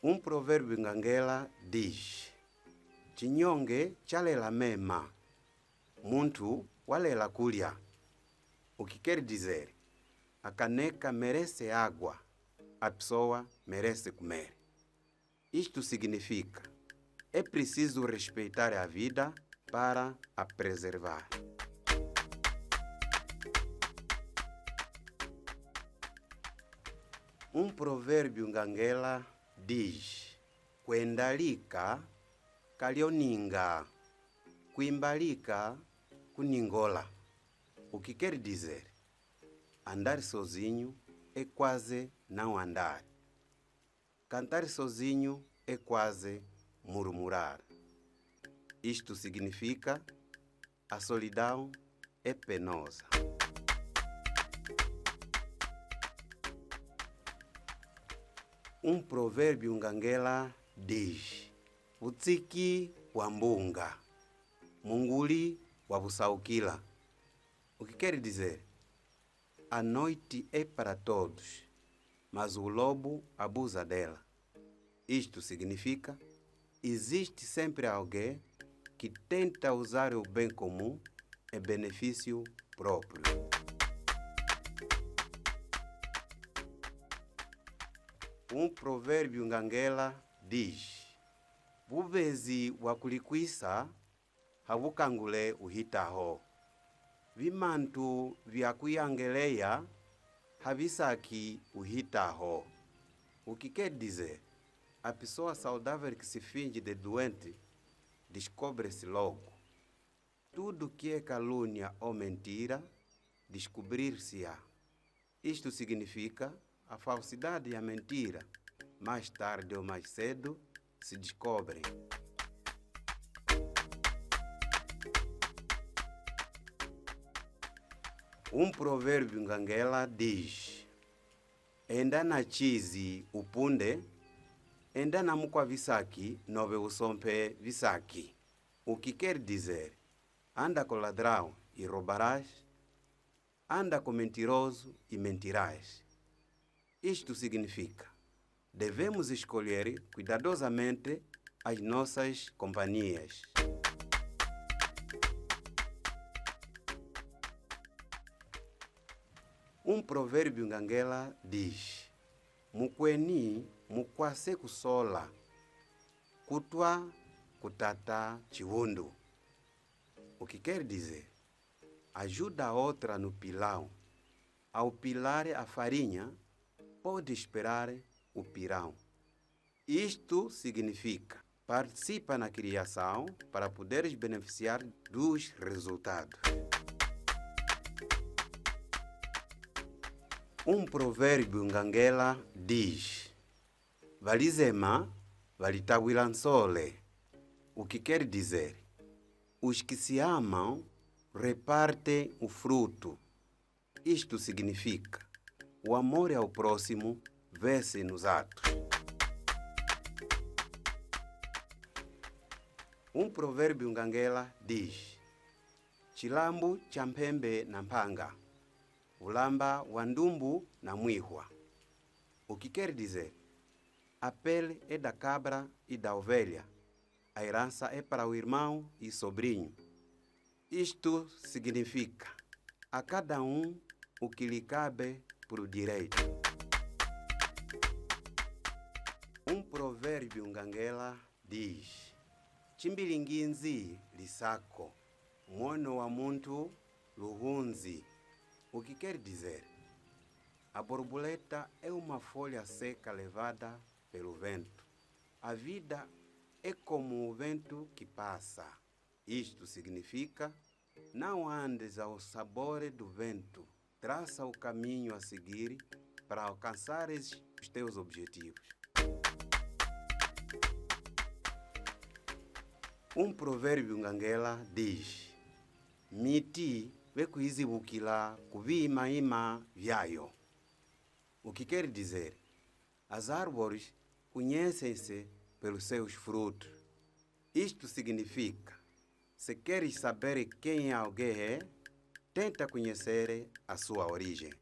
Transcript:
Um provérbio nganguela diz: Chinyonge chalela mema, muntu walela kulya. O que quer dizer? A caneca merece água, a pessoa merece comer. Isto significa: é preciso respeitar a vida para a preservar. Um provérbio nganguela diz: Kuendalika kalioninga, kuimbalika kuningola. O que quer dizer? Andar sozinho é quase não andar. Cantar sozinho é quase murmurar. Isto significa: a solidão é penosa. Um provérbio nganguela diz: Utsiki wa mbunga, munguli wa busaukila. O que quer dizer? A noite é para todos, mas o lobo abusa dela. Isto significa: existe sempre alguém que tenta usar o bem comum em benefício próprio. Um provérbio nganguela diz: Buvezi wakulikwisa habukangule uhitaho. Vimantu vyakuyangeleya habisaki uhitaho. O que quer dizer? A pessoa saudável que se finge de doente descobre-se logo. Tudo que é calúnia ou mentira, descobrir-se-á. Isto significa: a falsidade e a mentira, mais tarde ou mais cedo, se descobrem. Um provérbio nganguela diz: Enda na chizi upunde, enda na mukwa visaki nove usompe visaki. O que quer dizer? Anda com ladrão e roubarás, anda com mentiroso e mentirás. Isto significa: devemos escolher cuidadosamente as nossas companhias. Um provérbio nganguela diz: Mukweni mukwase kusola, kutwa kutata chiwundu. O que quer dizer? Ajuda a outra no pilão. Ao pilar a farinha, pode esperar o pirão. Isto significa: participa na criação para poderes beneficiar dos resultados. Um provérbio nganguela diz: Valizema valitawilansole. O que quer dizer? Os que se amam repartem o fruto. Isto significa: o amor ao próximo vê-se nos atos. Um provérbio nganguela diz: Chilambu cha mpembe na mpanga, ulamba wa ndumbu na mwihwa. O que quer dizer? A pele é da cabra e da ovelha. A herança é para o irmão e sobrinho. Isto significa: a cada um o que lhe cabe por direito. Um provérbio nganguela diz: Chimbilinginzi lisako, mono wa muntu luhunzi. O que quer dizer? A borboleta é uma folha seca levada pelo vento. A vida é como o vento que passa. Isto significa: não andes ao sabor do vento. Traça o caminho a seguir para alcançares os teus objetivos. Um provérbio nganguela diz: Miti vekuizibukila kuviima vyayo. O que quer dizer? As árvores conhecem-se pelos seus frutos. Isto significa: se queres saber quem alguém é, tenta conhecer a sua origem.